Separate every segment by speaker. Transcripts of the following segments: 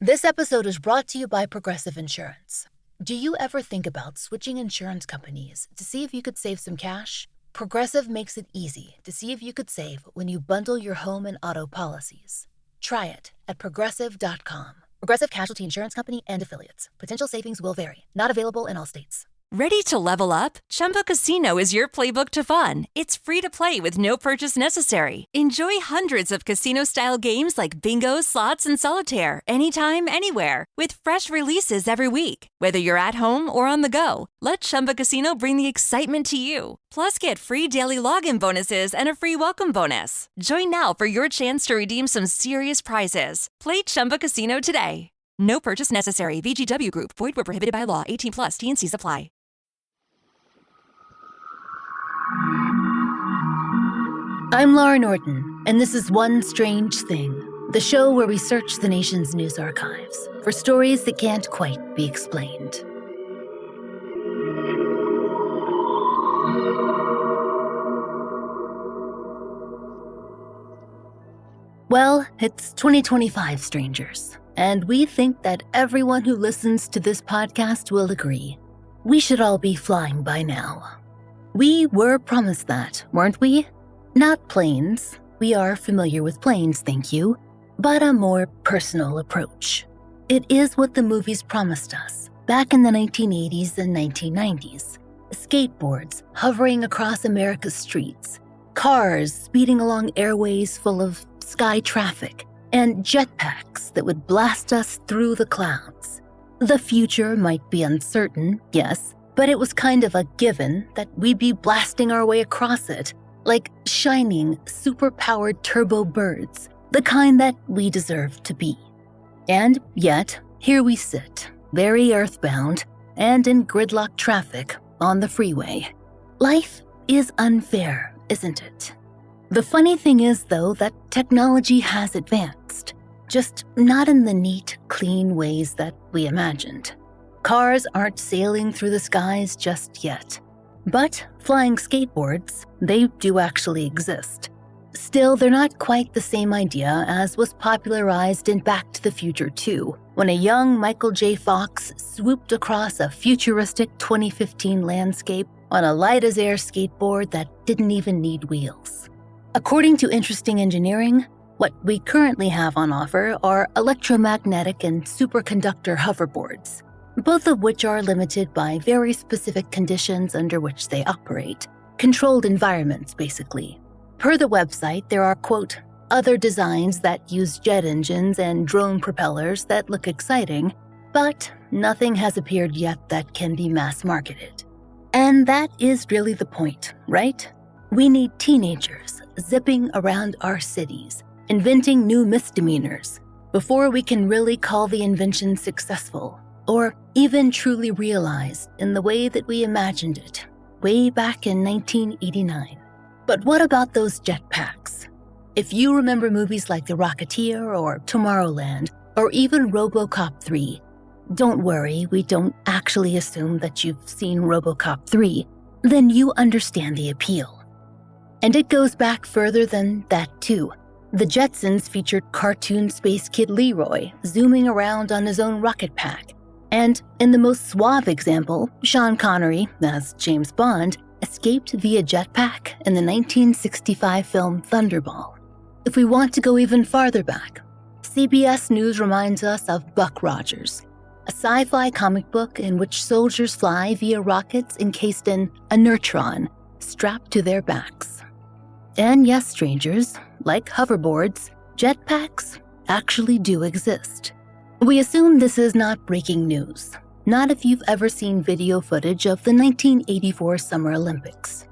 Speaker 1: This episode is brought to you by Progressive Insurance. Do you ever think about switching insurance companies to see if you could save some cash? Progressive makes it easy to see if you could save when you bundle your home and auto policies. Try it at Progressive.com. Progressive Casualty Insurance Company and Affiliates. Potential savings will vary. Not available in all states.
Speaker 2: Ready to level up? Chumba Casino is your playbook to fun. It's free to play with no purchase necessary. Enjoy hundreds of casino-style games like bingo, slots, and solitaire anytime, anywhere with fresh releases every week. Whether you're at home or on the go, let Chumba Casino bring the excitement to you. Plus, get free daily login bonuses and a free welcome bonus. Join now for your chance to redeem some serious prizes. Play Chumba Casino today. No purchase necessary. VGW Group. Void where prohibited by law. 18 plus. T&Cs apply.
Speaker 1: I'm Laurah Norton, and this is One Strange Thing, the show where we search the nation's news archives for stories that can't quite be explained. Well, it's 2025, strangers, and we think that everyone who listens to this podcast will agree. We should all be flying by now. We were promised that, weren't we? Not planes. We are familiar with planes, thank you, but a more personal approach. It is what the movies promised us back in the 1980s and 1990s. Skateboards hovering across America's streets, cars speeding along airways full of sky traffic, and jetpacks that would blast us through the clouds. The future might be uncertain, yes, but it was kind of a given that we'd be blasting our way across it, like shining, superpowered turbo birds, the kind that we deserve to be. And yet, here we sit, very earthbound and in gridlock traffic on the freeway. Life is unfair, isn't it? The funny thing is, though, that technology has advanced, just not in the neat, clean ways that we imagined. Cars aren't sailing through the skies just yet. But flying skateboards, they do actually exist. Still, they're not quite the same idea as was popularized in Back to the Future 2, when a young Michael J. Fox swooped across a futuristic 2015 landscape on a light-as-air skateboard that didn't even need wheels. According to Interesting Engineering, what we currently have on offer are electromagnetic and superconductor hoverboards, both of which are limited by very specific conditions under which they operate. Controlled environments, basically. Per the website, there are, quote, other designs that use jet engines and drone propellers that look exciting, but nothing has appeared yet that can be mass-marketed. And that is really the point, right? We need teenagers zipping around our cities, inventing new misdemeanors, before we can really call the invention successful, or even truly realized in the way that we imagined it way back in 1989. But what about those jetpacks? If you remember movies like The Rocketeer or Tomorrowland, or even RoboCop 3, don't worry, we don't actually assume that you've seen RoboCop 3, then you understand the appeal. And it goes back further than that too. The Jetsons featured cartoon space kid Leroy zooming around on his own rocket pack. And in the most suave example, Sean Connery, as James Bond, escaped via jetpack in the 1965 film Thunderball. If we want to go even farther back, CBS News reminds us of Buck Rogers, a sci-fi comic book in which soldiers fly via rockets encased in a neutron strapped to their backs. And yes, strangers, like hoverboards, jetpacks actually do exist. We assume this is not breaking news, not if you've ever seen video footage of the 1984 Summer Olympics.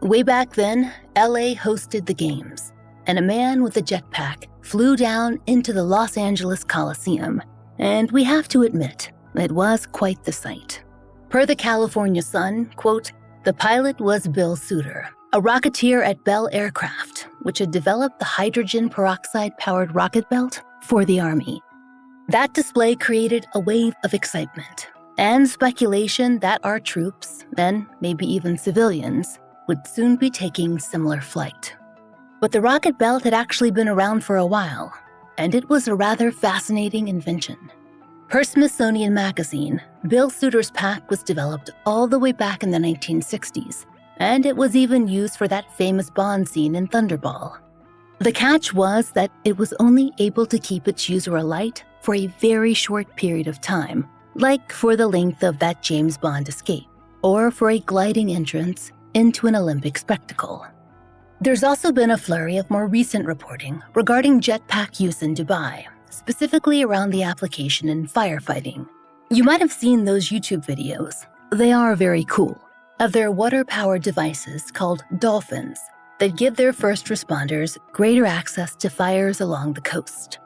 Speaker 1: Way back then, LA hosted the games, and a man with a jetpack flew down into the Los Angeles Coliseum, and we have to admit, it was quite the sight. Per the California Sun, quote, the pilot was Bill Suter, a rocketeer at Bell Aircraft, which had developed the hydrogen peroxide-powered rocket belt for the Army. That display created a wave of excitement and speculation that our troops, and maybe even civilians, would soon be taking similar flight. But the rocket belt had actually been around for a while, and it was a rather fascinating invention. Per Smithsonian Magazine, Bill Suitor's pack was developed all the way back in the 1960s, and it was even used for that famous Bond scene in Thunderball. The catch was that it was only able to keep its user alight for a very short period of time, like for the length of that James Bond escape, or for a gliding entrance into an Olympic spectacle. There's also been a flurry of more recent reporting regarding jetpack use in Dubai, specifically around the application in firefighting. You might have seen those YouTube videos. They are very cool, of their water-powered devices called dolphins that give their first responders greater access to fires along the coast.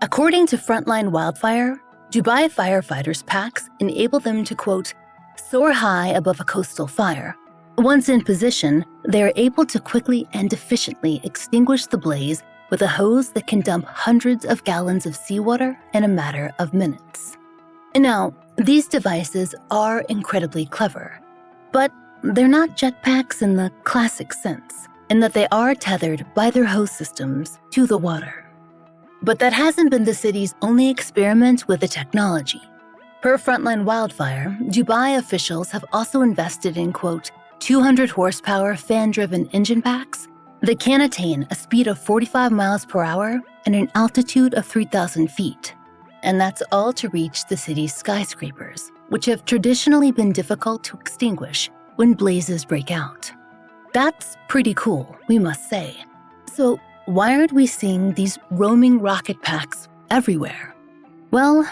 Speaker 1: According to Frontline Wildfire, Dubai firefighters' packs enable them to, quote, soar high above a coastal fire. Once in position, they are able to quickly and efficiently extinguish the blaze with a hose that can dump hundreds of gallons of seawater in a matter of minutes. Now, these devices are incredibly clever, but they're not jetpacks in the classic sense, in that they are tethered by their hose systems to the water. But that hasn't been the city's only experiment with the technology. Per Frontline Wildfire, Dubai officials have also invested in, quote, 200 horsepower fan-driven engine packs that can attain a speed of 45 miles per hour and an altitude of 3,000 feet. And that's all to reach the city's skyscrapers, which have traditionally been difficult to extinguish when blazes break out. That's pretty cool, we must say. So why aren't we seeing these roaming rocket packs everywhere? Well,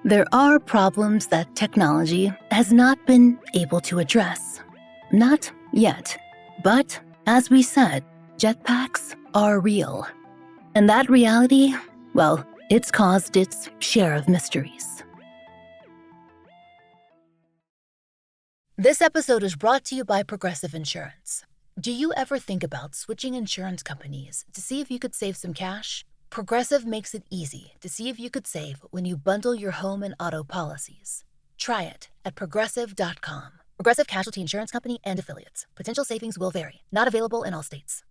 Speaker 1: there are problems that technology has not been able to address. Not yet, but as we said, jetpacks are real. And that reality, well, it's caused its share of mysteries. This episode is brought to you by Progressive Insurance. Do you ever think about switching insurance companies to see if you could save some cash? Progressive makes it easy to see if you could save when you bundle your home and auto policies. Try it at Progressive.com. Progressive Casualty Insurance Company and Affiliates. Potential savings will vary. Not available in all states.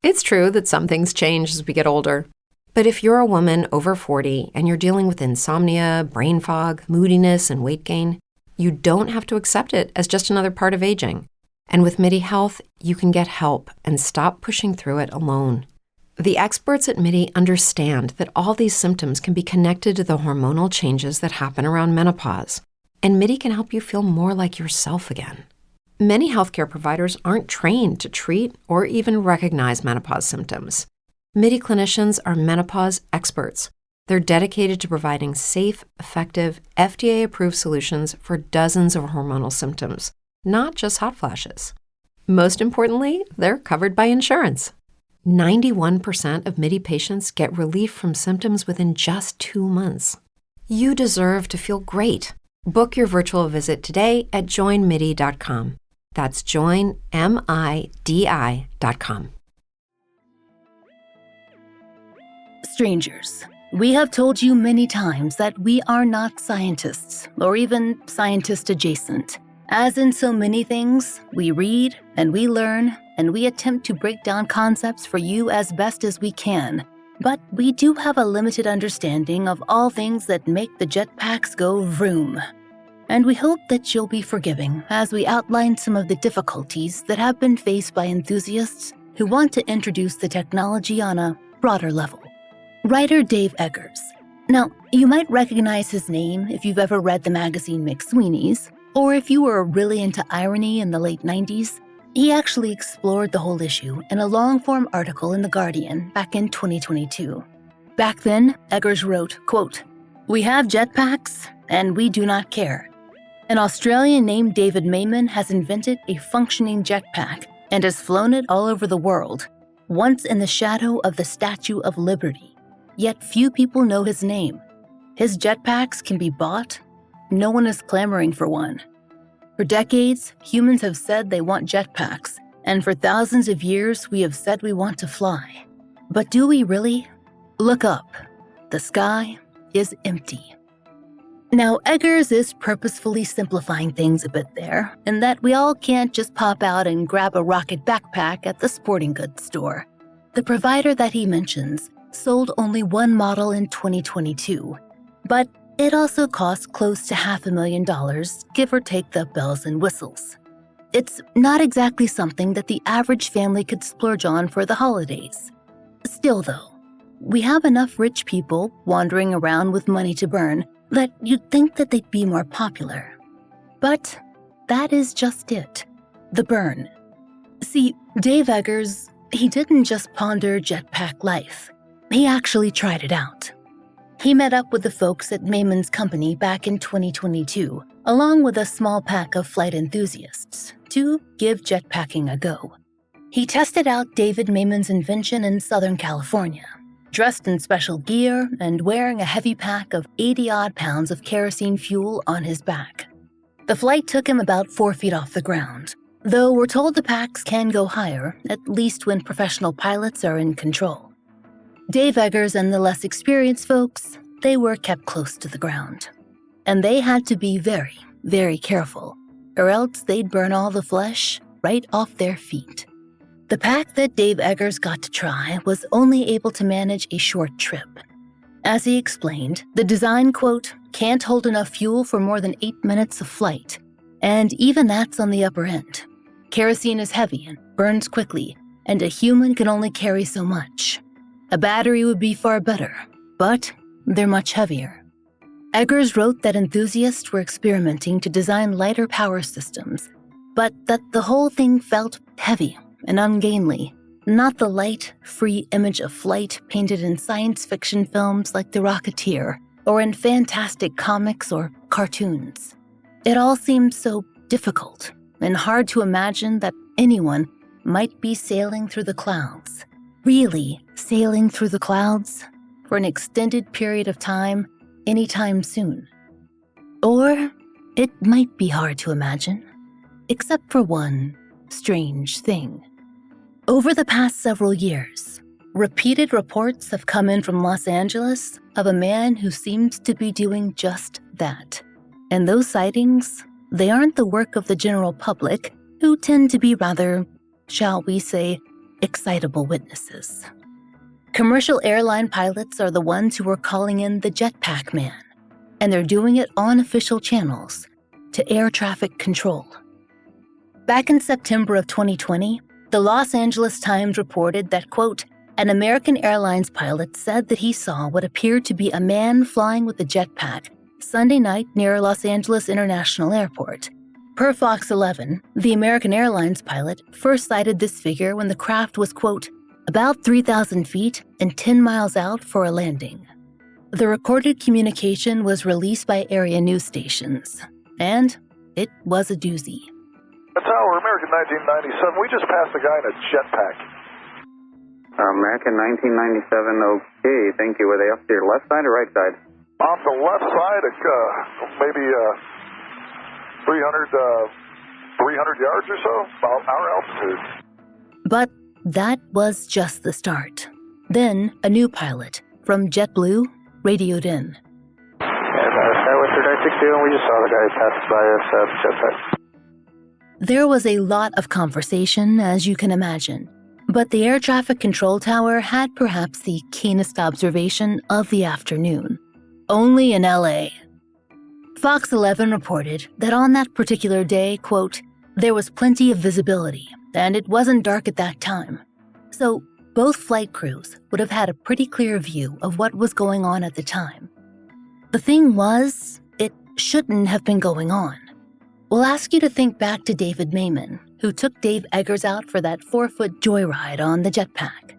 Speaker 3: It's true that some things change as we get older. But if you're a woman over 40 and you're dealing with insomnia, brain fog, moodiness, and weight gain, you don't have to accept it as just another part of aging. And with MIDI Health, you can get help and stop pushing through it alone. The experts at MIDI understand that all these symptoms can be connected to the hormonal changes that happen around menopause. And MIDI can help you feel more like yourself again. Many healthcare providers aren't trained to treat or even recognize menopause symptoms. MIDI clinicians are menopause experts. They're dedicated to providing safe, effective, FDA-approved solutions for dozens of hormonal symptoms, not just hot flashes. Most importantly, they're covered by insurance. 91% of MIDI patients get relief from symptoms within just 2 months. You deserve to feel great. Book your virtual visit today at joinmidi.com. That's joinmidi.com.
Speaker 1: Strangers, we have told you many times that we are not scientists or even scientist adjacent. As in so many things, we read and we learn and we attempt to break down concepts for you as best as we can. But we do have a limited understanding of all things that make the jetpacks go vroom. And we hope that you'll be forgiving as we outline some of the difficulties that have been faced by enthusiasts who want to introduce the technology on a broader level. Writer Dave Eggers. Now, you might recognize his name if you've ever read the magazine McSweeney's, or if you were really into irony in the late 90s. He actually explored the whole issue in a long-form article in The Guardian back in 2022. Back then, Eggers wrote, quote, "We have jetpacks, and we do not care. An Australian named David Mayman has invented a functioning jetpack and has flown it all over the world, once in the shadow of the Statue of Liberty. Yet few people know his name. His jetpacks can be bought. No one is clamoring for one. For decades, humans have said they want jetpacks, and for thousands of years, we have said we want to fly. But do we really? Look up. The sky is empty." Now, Eggers is purposefully simplifying things a bit there, in that we all can't just pop out and grab a rocket backpack at the sporting goods store. The provider that he mentions sold only one model in 2022, but it also costs close to $500,000, give or take the bells and whistles. It's not exactly something that the average family could splurge on for the holidays. Still though, we have enough rich people wandering around with money to burn that you'd think that they'd be more popular. But that is just it, the burn. See, Dave Eggers, he didn't just ponder jetpack life. He actually tried it out. He met up with the folks at Mayman's company back in 2022, along with a small pack of flight enthusiasts, to give jetpacking a go. He tested out David Mayman's invention in Southern California, dressed in special gear and wearing a heavy pack of 80-odd pounds of kerosene fuel on his back. The flight took him about 4 feet off the ground, though we're told the packs can go higher, at least when professional pilots are in control. Dave Eggers and the less experienced folks, they were kept close to the ground. And they had to be very, very careful, or else they'd burn all the flesh right off their feet. The pack that Dave Eggers got to try was only able to manage a short trip. As he explained, the design, quote, can't hold enough fuel for more than 8 minutes of flight, and even that's on the upper end. Kerosene is heavy and burns quickly, and a human can only carry so much. A battery would be far better, but they're much heavier. Eggers wrote that enthusiasts were experimenting to design lighter power systems, but that the whole thing felt heavy and ungainly, not the light, free image of flight painted in science fiction films like The Rocketeer or in fantastic comics or cartoons. It all seemed so difficult and hard to imagine that anyone might be sailing through the clouds. Really sailing through the clouds for an extended period of time anytime soon. Or it might be hard to imagine, except for one strange thing. Over the past several years, repeated reports have come in from Los Angeles of a man who seems to be doing just that. And those sightings, they aren't the work of the general public, who tend to be rather, shall we say, excitable witnesses. Commercial airline pilots are the ones who are calling in the Jetpack Man, and they're doing it on official channels to air traffic control. Back in September of 2020, the Los Angeles Times reported that, quote, an American Airlines pilot said that he saw what appeared to be a man flying with a jetpack Sunday night near Los Angeles International Airport. Per Fox 11, the American Airlines pilot first sighted this figure when the craft was, quote, about 3,000 feet and 10 miles out for a landing. The recorded communication was released by area news stations, and it was a doozy.
Speaker 4: Tower, American 1997, we just passed a guy in a jetpack.
Speaker 5: American 1997, okay, thank you. Were they up to your left side or right side?
Speaker 4: Off the left side, maybe 300 yards or so, about our altitude.
Speaker 1: But that was just the start. Then a new pilot from JetBlue radioed in.
Speaker 5: And Skyway 3962, and we just saw the guy pass by us at jetpack.
Speaker 1: There was a lot of conversation, as you can imagine, but the air traffic control tower had perhaps the keenest observation of the afternoon. Only in LA. Fox 11 reported that on that particular day, quote, there was plenty of visibility, and it wasn't dark at that time. So both flight crews would have had a pretty clear view of what was going on at the time. The thing was, it shouldn't have been going on. We'll ask you to think back to David Mayman, who took Dave Eggers out for that 4-foot joyride on the jetpack.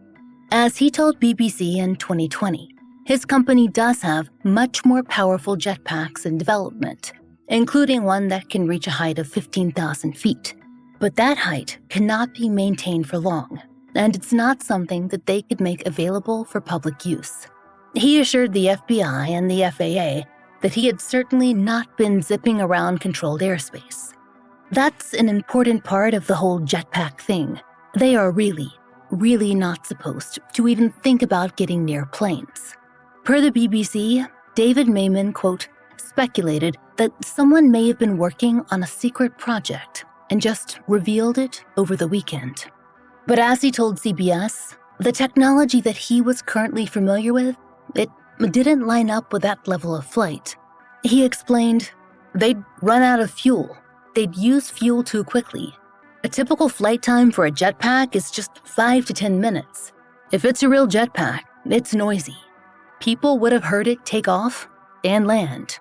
Speaker 1: As he told BBC in 2020, his company does have much more powerful jetpacks in development, including one that can reach a height of 15,000 feet. But that height cannot be maintained for long, and it's not something that they could make available for public use. He assured the FBI and the FAA that he had certainly not been zipping around controlled airspace. That's an important part of the whole jetpack thing. They are really, really not supposed to even think about getting near planes. Per the BBC, David Mayman, quote, speculated that someone may have been working on a secret project and just revealed it over the weekend. But as he told CBS, The technology that he was currently familiar with, it didn't line up with that level of flight. He explained, they'd run out of fuel. They'd use fuel too quickly. A typical flight time for a jetpack is just 5 to 10 minutes. If it's a real jetpack, it's noisy. People would have heard it take off and land.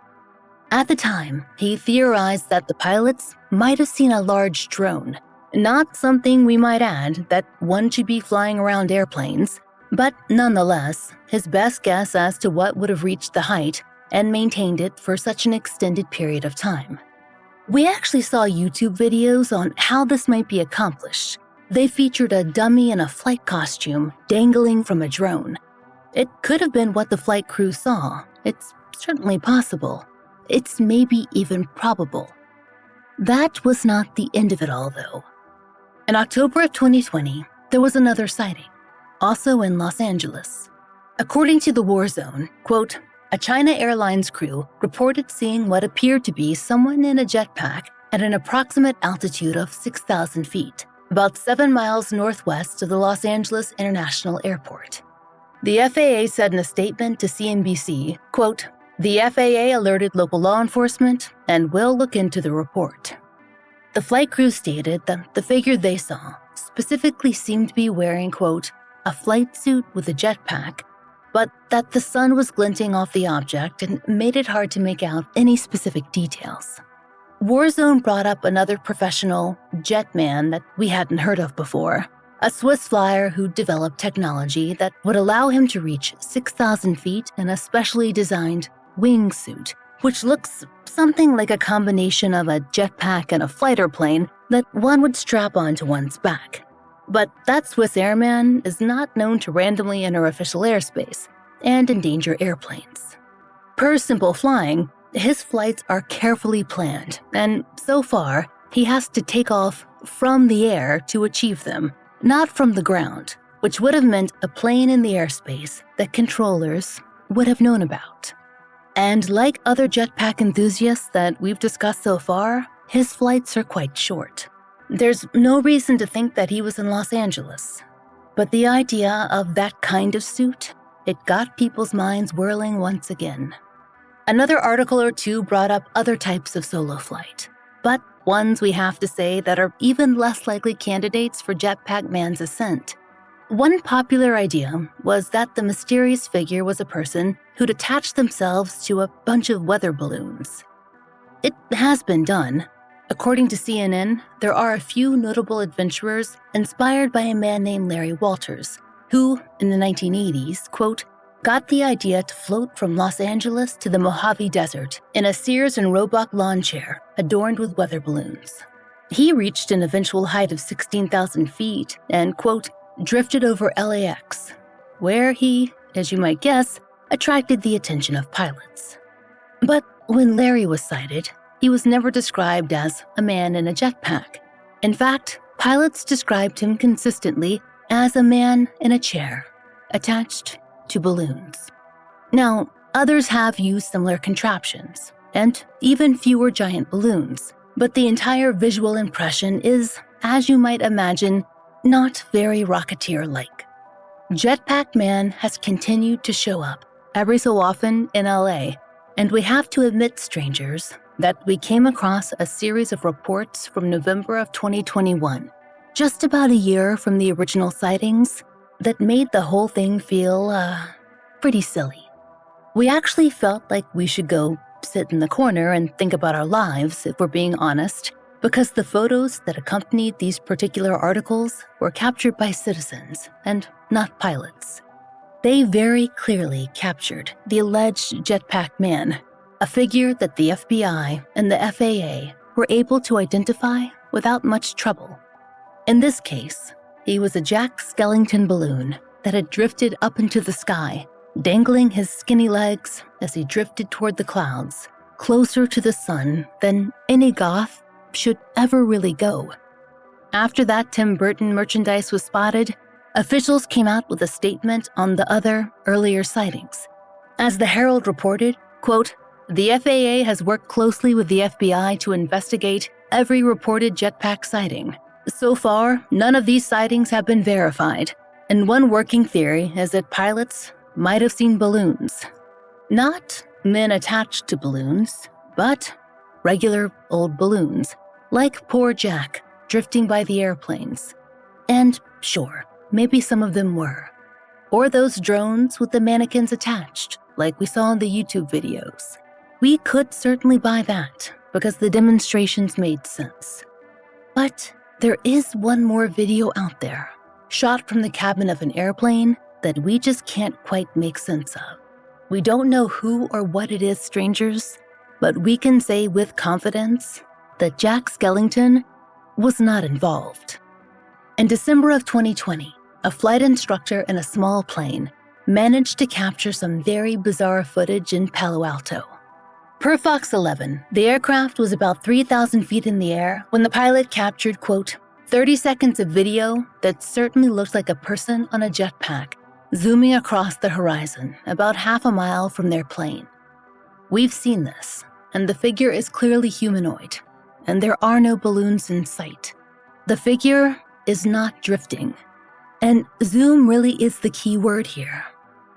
Speaker 1: At the time, he theorized that the pilots might have seen a large drone, not something we might add that one should be flying around airplanes, but nonetheless, his best guess as to what would have reached the height and maintained it for such an extended period of time. We actually saw YouTube videos on how this might be accomplished. They featured a dummy in a flight costume dangling from a drone. It could have been what the flight crew saw. It's certainly possible. It's maybe even probable. That was not the end of it all, though. In October of 2020, there was another sighting, also in Los Angeles. According to the War Zone, quote, a China Airlines crew reported seeing what appeared to be someone in a jetpack at an approximate altitude of 6,000 feet, about 7 miles northwest of the Los Angeles International Airport. The FAA said in a statement to CNBC, quote, the FAA alerted local law enforcement and will look into the report. The flight crew stated that the figure they saw specifically seemed to be wearing, quote, a flight suit with a jetpack, but that the sun was glinting off the object and made it hard to make out any specific details. Warzone brought up another professional, Jetpack Man, that we hadn't heard of before, a Swiss flyer who developed technology that would allow him to reach 6,000 feet in a specially designed wingsuit, which looks something like a combination of a jetpack and a fighter plane that one would strap onto one's back. But that Swiss airman is not known to randomly enter official airspace and endanger airplanes. Per Simple Flying, his flights are carefully planned, and so far, he has to take off from the air to achieve them, not from the ground, which would have meant a plane in the airspace that controllers would have known about. And like other jetpack enthusiasts that we've discussed so far, his flights are quite short. There's no reason to think that he was in Los Angeles. But the idea of that kind of suit, it got people's minds whirling once again. Another article or two brought up other types of solo flight, but ones we have to say that are even less likely candidates for Jetpack Man's ascent. One popular idea was that the mysterious figure was a person who'd attached themselves to a bunch of weather balloons. It has been done. According to CNN, there are a few notable adventurers inspired by a man named Larry Walters, who, in the 1980s, quote, got the idea to float from Los Angeles to the Mojave Desert in a Sears and Roebuck lawn chair adorned with weather balloons. He reached an eventual height of 16,000 feet and, quote, drifted over LAX, where he, as you might guess, attracted the attention of pilots. But when Larry was sighted, he was never described as a man in a jetpack. In fact, pilots described him consistently as a man in a chair, attached to balloons. Now, others have used similar contraptions, and even fewer giant balloons, but the entire visual impression is, as you might imagine, not very Rocketeer-like. Jetpack Man has continued to show up every so often in LA, and we have to admit, strangers, that we came across a series of reports from November of 2021, just about a year from the original sightings, that made the whole thing feel, pretty silly. We actually felt like we should go sit in the corner and think about our lives, if we're being honest, because the photos that accompanied these particular articles were captured by citizens and not pilots. They very clearly captured the alleged Jetpack Man, a figure that the FBI and the FAA were able to identify without much trouble. In this case, he was a Jack Skellington balloon that had drifted up into the sky, dangling his skinny legs as he drifted toward the clouds, closer to the sun than any goth should ever really go. After that Tim Burton merchandise was spotted, officials came out with a statement on the other, earlier sightings. As the Herald reported, quote, the FAA has worked closely with the FBI to investigate every reported jetpack sighting. So far, none of these sightings have been verified. And one working theory is that pilots might have seen balloons. Not men attached to balloons, but regular old balloons, like poor Jack, drifting by the airplanes. And sure, maybe some of them were. Or those drones with the mannequins attached, like we saw in the YouTube videos. We could certainly buy that, because the demonstrations made sense. But there is one more video out there, shot from the cabin of an airplane, that we just can't quite make sense of. We don't know who or what it is, strangers, but we can say with confidence that Jack Skellington was not involved. In December of 2020, a flight instructor in a small plane managed to capture some very bizarre footage in Palo Alto. Per Fox 11, the aircraft was about 3,000 feet in the air when the pilot captured, quote, 30 seconds of video that certainly looked like a person on a jetpack zooming across the horizon about half a mile from their plane. We've seen this, and the figure is clearly humanoid, and there are no balloons in sight. The figure is not drifting. And zoom really is the key word here.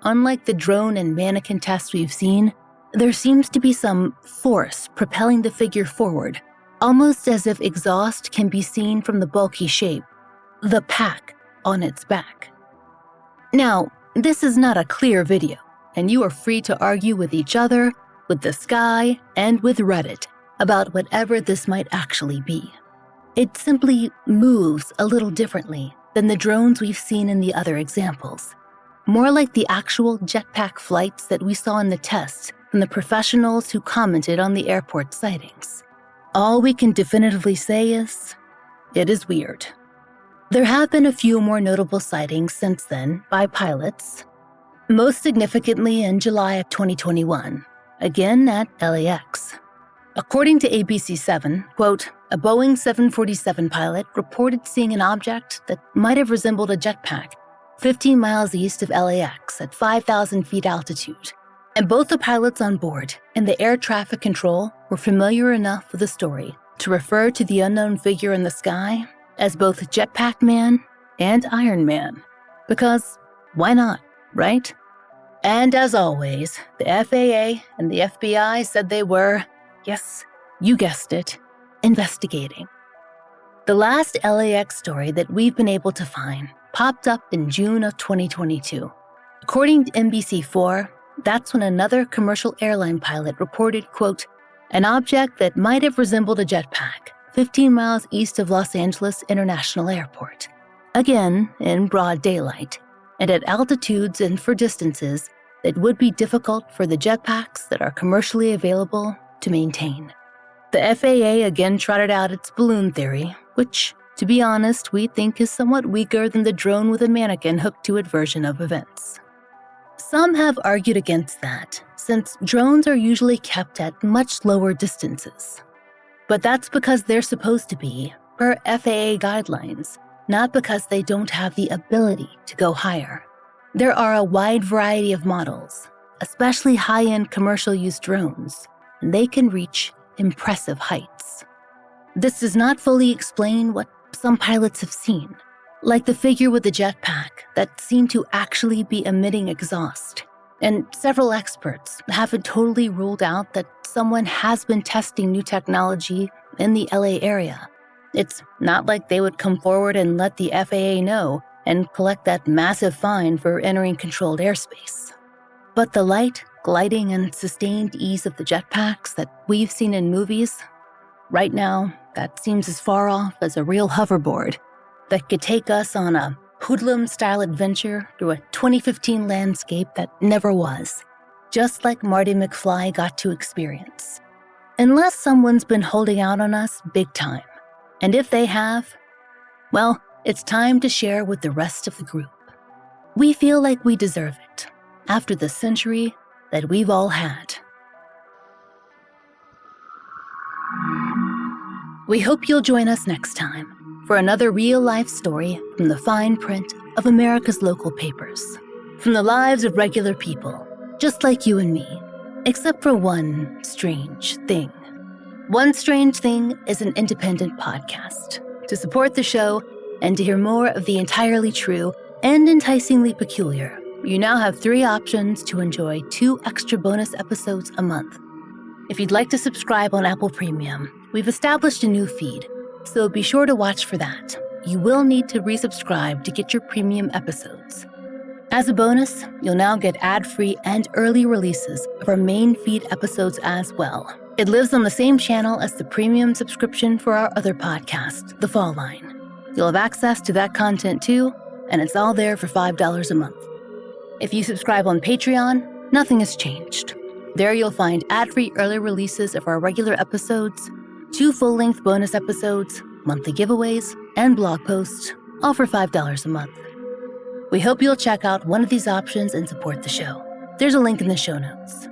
Speaker 1: Unlike the drone and mannequin tests we've seen, there seems to be some force propelling the figure forward, almost as if exhaust can be seen from the bulky shape, the pack on its back. Now, this is not a clear video, and you are free to argue with each other, with the sky, and with Reddit about whatever this might actually be. It simply moves a little differently than the drones we've seen in the other examples. More like the actual jetpack flights that we saw in the tests from the professionals who commented on the airport sightings. All we can definitively say is, it is weird. There have been a few more notable sightings since then by pilots, most significantly in July of 2021, again at LAX. According to ABC7, quote, a Boeing 747 pilot reported seeing an object that might have resembled a jetpack 15 miles east of LAX at 5,000 feet altitude. And both the pilots on board and the air traffic control were familiar enough with the story to refer to the unknown figure in the sky as both Jetpack Man and Iron Man. Because why not, right? And as always, the FAA and the FBI said they were, yes, you guessed it, investigating. The last LAX story that we've been able to find popped up in June of 2022. According to NBC4, that's when another commercial airline pilot reported, quote, an object that might have resembled a jetpack 15 miles east of Los Angeles International Airport. Again, in broad daylight, and at altitudes and for distances that would be difficult for the jetpacks that are commercially available to maintain. The FAA again trotted out its balloon theory, which, to be honest, we think is somewhat weaker than the drone with a mannequin hooked to it version of events. Some have argued against that, since drones are usually kept at much lower distances. But that's because they're supposed to be, per FAA guidelines, not because they don't have the ability to go higher. There are a wide variety of models, especially high-end commercial-use drones, and they can reach impressive heights. This does not fully explain what some pilots have seen, like the figure with the jetpack that seemed to actually be emitting exhaust. And several experts haven't totally ruled out that someone has been testing new technology in the LA area. It's not like they would come forward and let the FAA know and collect that massive fine for entering controlled airspace. But the light, gliding, and sustained ease of the jetpacks that we've seen in movies, right now, that seems as far off as a real hoverboard that could take us on a hoodlum-style adventure through a 2015 landscape that never was, just like Marty McFly got to experience. Unless someone's been holding out on us big time. And if they have, well, it's time to share with the rest of the group. We feel like we deserve it, after the century that we've all had. We hope you'll join us next time for another real-life story from the fine print of America's local papers. From the lives of regular people, just like you and me, except for one strange thing. One Strange Thing is an independent podcast. To support the show and to hear more of the entirely true, And enticingly peculiar, you now have 3 options to enjoy 2 extra bonus episodes a month. If you'd like to subscribe on Apple Premium, we've established a new feed, so be sure to watch for that. You will need to resubscribe to get your premium episodes. As a bonus, you'll now get ad-free and early releases of our main feed episodes as well. It lives on the same channel as the premium subscription for our other podcast, The Fall Line. You'll have access to that content too, and it's all there for $5 a month. If you subscribe on Patreon, nothing has changed. There you'll find ad-free early releases of our regular episodes, 2 full-length bonus episodes, monthly giveaways, and blog posts, all for $5 a month. We hope you'll check out one of these options and support the show. There's a link in the show notes.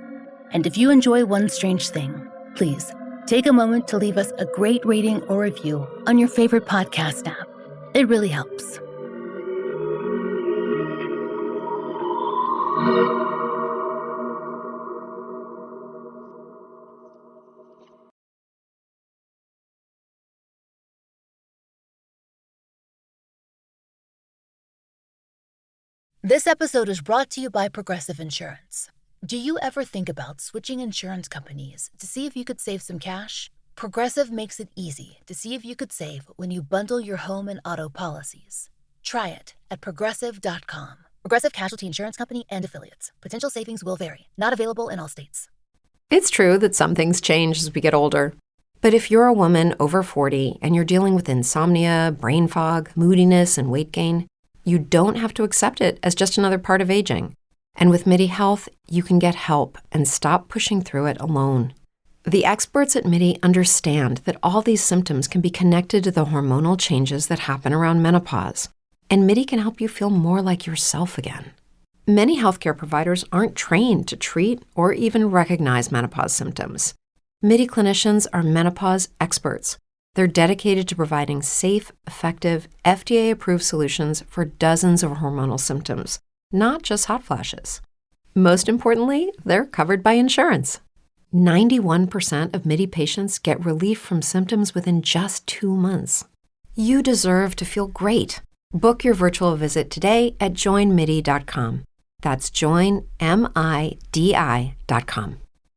Speaker 1: And if you enjoy One Strange Thing, please take a moment to leave us a great rating or review on your favorite podcast app. It really helps. This episode is brought to you by Progressive Insurance. Do you ever think about switching insurance companies to see if you could save some cash? Progressive makes it easy to see if you could save when you bundle your home and auto policies. Try it at Progressive.com. Progressive Casualty Insurance Company and Affiliates. Potential savings will vary. Not available in all states.
Speaker 3: It's true that some things change as we get older. But if you're a woman over 40 and you're dealing with insomnia, brain fog, moodiness, and weight gain, you don't have to accept it as just another part of aging. And with MIDI Health, you can get help and stop pushing through it alone. The experts at MIDI understand that all these symptoms can be connected to the hormonal changes that happen around menopause, and MIDI can help you feel more like yourself again. Many healthcare providers aren't trained to treat or even recognize menopause symptoms. MIDI clinicians are menopause experts. They're dedicated to providing safe, effective, FDA-approved solutions for dozens of hormonal symptoms, not just hot flashes. Most importantly, they're covered by insurance. 91% of MIDI patients get relief from symptoms within just 2 months. You deserve to feel great. Book your virtual visit today at joinmidi.com. That's joinmidi.com.